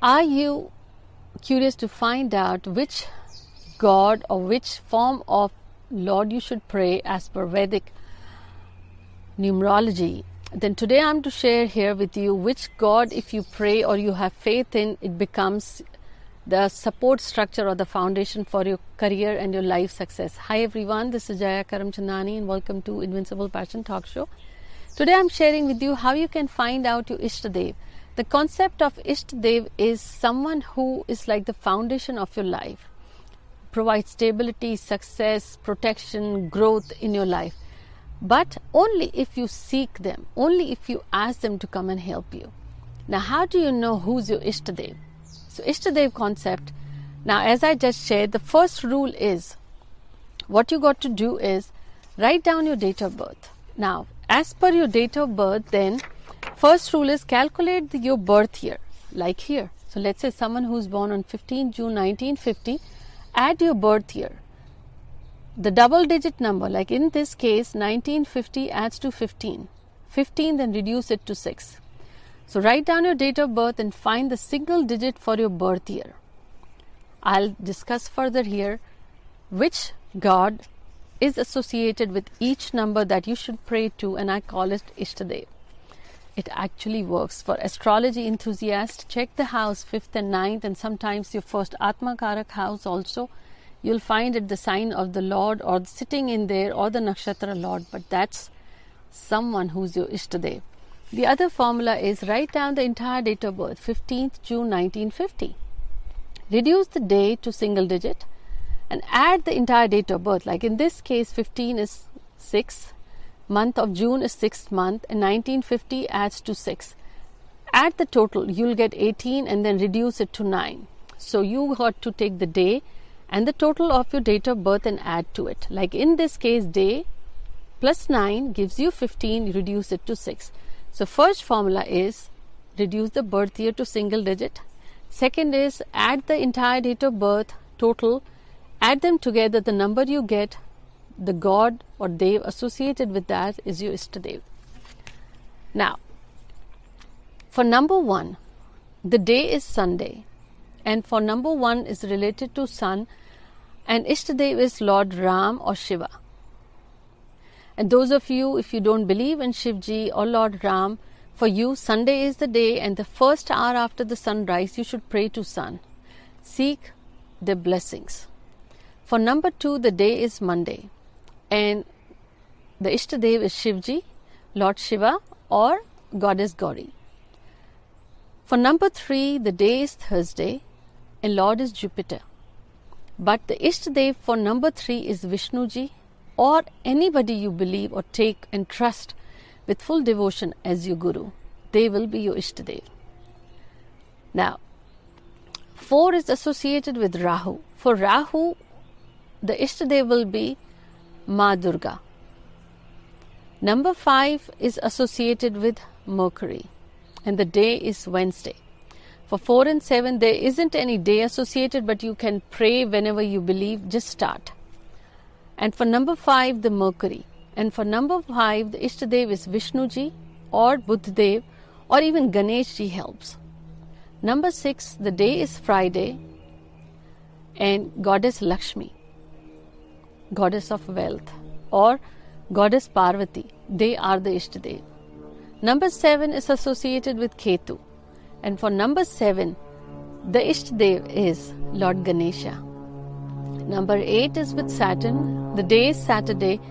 Are you curious to find out which God or which form of Lord you should pray as per Vedic numerology? Then today I'm to share here with you which God, if you pray or you have faith in, it becomes the support structure or the foundation for your career and your life success. Hi everyone, this is Jaya Karamchandani and welcome to Invincible Passion Talk Show. Today I'm sharing with you how you can find out your Ishtadev. The concept of Ishtadev is someone who is like the foundation of your life, provides stability, success, protection, growth in your life. But only if you seek them, only if you ask them to come and help you. Now, how do you know who's your Ishtadev? So, Ishtadev concept, now as I just shared, the first rule is, what you got to do is write down your date of birth. Now, as per your date of birth, then first rule is calculate your birth year, like here. So, let's say someone who's born on 15 June 1950, add your birth year. The double digit number, like in this case 1950 adds to 15. 15 then reduce it to 6. So write down your date of birth and find the single digit for your birth year. I'll discuss further here which God is associated with each number that you should pray to, and I call it Ishtadev. It actually works. For astrology enthusiasts, check the house 5th and 9th and sometimes your first Atma Karak house also. You'll find it the sign of the Lord or sitting in there or the Nakshatra Lord, but that's someone who's your Ishtadev. The other formula is write down the entire date of birth, 15th June 1950. Reduce the day to single digit and add the entire date of birth. Like in this case, 15 is 6, month of June is 6th month, and 1950 adds to 6. Add the total, you'll get 18 and then reduce it to 9. So you got to take the day and the total of your date of birth and add to it. Like in this case, day plus 9 gives you 15, reduce it to 6. So first formula is reduce the birth year to single digit. Second is add the entire date of birth, total, add them together, the number you get, the God or Dev associated with that is your Ishtadev. Now, for number 1, the day is Sunday, and for number 1 is related to sun, and Ishtadev is Lord Ram or Shiva. And those of you, if you don't believe in Shivji or Lord Ram, for you Sunday is the day, and the first hour after the sunrise you should pray to sun. Seek their blessings. For number 2, the day is Monday, and the Ishtadev is Shivji, Lord Shiva or Goddess Gauri. For number 3, the day is Thursday, and Lord is Jupiter. But the Ishtadev for number 3 is Vishnuji or anybody you believe or take and trust with full devotion as your Guru. They will be your Ishtadev. Now, 4 is associated with Rahu. For Rahu, the Ishtadev will be Ma Durga. Number 5 is associated with Mercury, and the day is Wednesday. For 4 and 7, there isn't any day associated, but you can pray whenever you believe, just start. And for number 5, the Mercury. And for number 5, the Ishtadev is Vishnuji or Buddhadev or even Ganeshji helps. Number 6, the day is Friday, and Goddess Lakshmi, Goddess of Wealth, or Goddess Parvati, they are the Ishtadev. Number 7 is associated with Ketu. And for number 7, the Ishtadev is Lord Ganesha. Number 8 is with Saturn. The day is Saturday,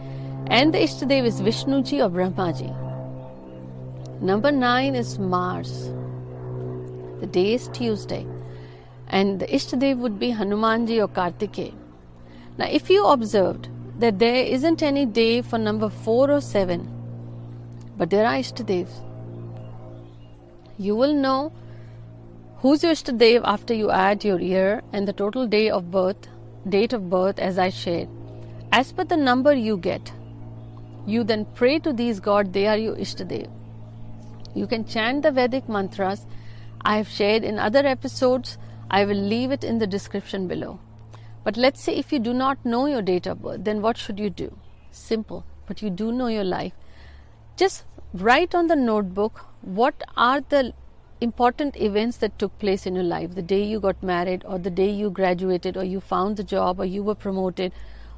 and the Ishtadev is Vishnuji or Brahmaji. Number 9 is Mars. The day is Tuesday, and the Ishtadev would be Hanumanji or Kartikeya. Now, if you observed that there isn't any day for number 4 or 7, but there are Ishtadevs, you will know who's your Ishtadev after you add your year and the total date of birth as I shared. As per the number you get, you then pray to these gods, they are your Ishtadev. You can chant the Vedic mantras I have shared in other episodes. I will leave it in the description below. But let's say if you do not know your date of birth, then what should you do? Simple, but you do know your life. Just write on the notebook what are the important events that took place in your life, the day you got married, or the day you graduated, or you found the job, or you were promoted,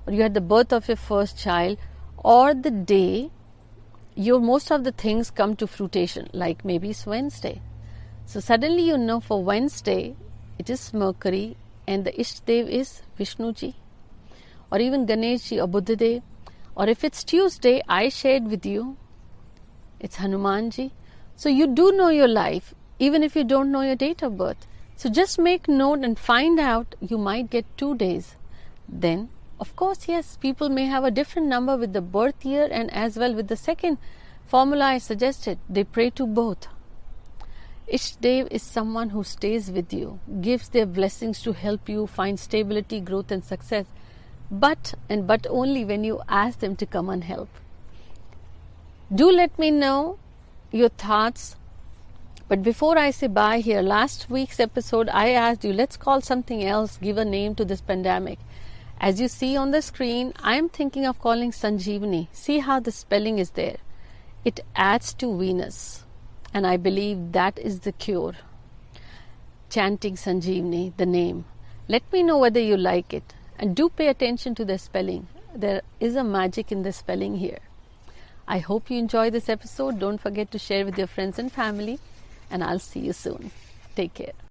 or you had the birth of your first child, or the day most of the things come to fruition, like maybe it's Wednesday. So suddenly you know for Wednesday it is Mercury and the Ishtadev is Vishnuji, or even Ganeshji or Buddhadev. Or if it's Tuesday, I shared with you, it's Hanumanji. So you do know your life, even if you don't know your date of birth. So just make note and find out. You might get 2 days. Then, of course, yes, people may have a different number with the birth year and as well with the second formula I suggested. They pray to both. Ishtadev is someone who stays with you, gives their blessings to help you find stability, growth and success. But only when you ask them to come and help. Do let me know your thoughts. But before I say bye here, last week's episode I asked you, let's call something else, give a name to this pandemic. As you see on the screen, I am thinking of calling Sanjeevani. See how the spelling is there. It adds to Venus. And I believe that is the cure. Chanting Sanjeevani, the name. Let me know whether you like it. And do pay attention to the spelling. There is a magic in the spelling here. I hope you enjoy this episode. Don't forget to share with your friends and family. And I'll see you soon. Take care.